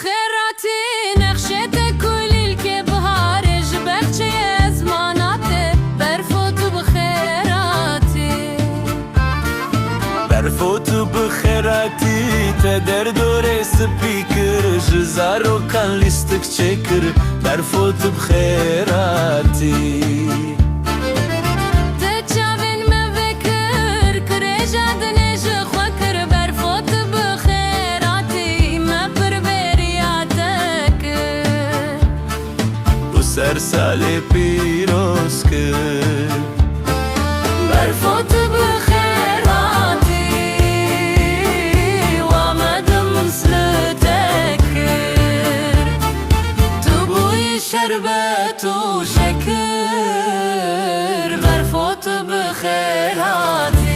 بخيراتي نخشتك كل الكبهار جبكتي ازماناتي برفوت بخيراتي برفوت بخيراتي تدر دور سپیکر جزارو کان لیستک چکر برفوت بخيراتي سر سال پیروز کرد برفوت بخيراتي وآمدم مثل تكر تبوي شربت وشكر برفوت بخيراتي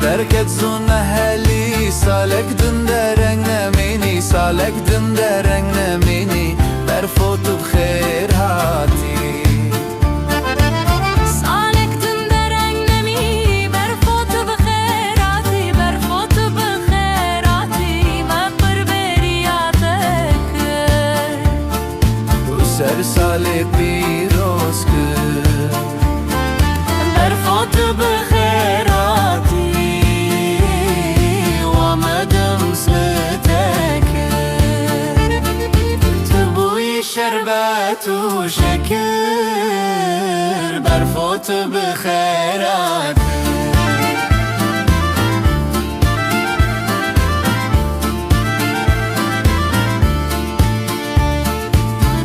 درکت زون هلی سالک دن درنگ نمینی سالک دن درنگ نمینی برفوت بخيراتي سالك دن درنگ نمی برفوت بخيراتي برفوت بخيراتي مقر برياتك سر سال پیروز کرد برفوت بخيراتي شربت وشكر برفوت بخيراتي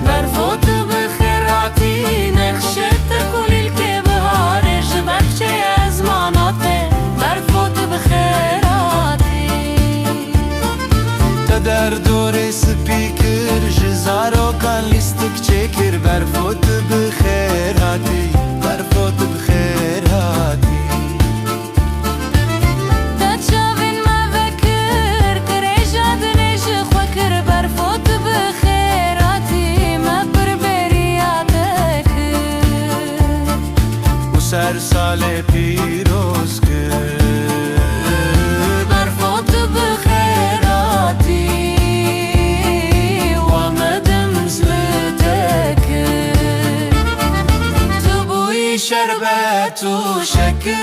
برفوت بخيراتي نخشت كل الكبهار جبكتي ازماناتي برفوت بخيراتي تدر دور سپیکر جزارو کان لیستک چکر برفوت بخيراتي برفوت بخيراتي تتشافين ما بكر كريجا دنيش خوكر برفوت بخيراتي ما بربرياتك وسر سال پیروز کرد برفوت بخيراتي وآمدم مثل تكر تبوي شربت وشكر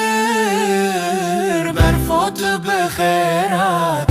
برفوت بخيراتي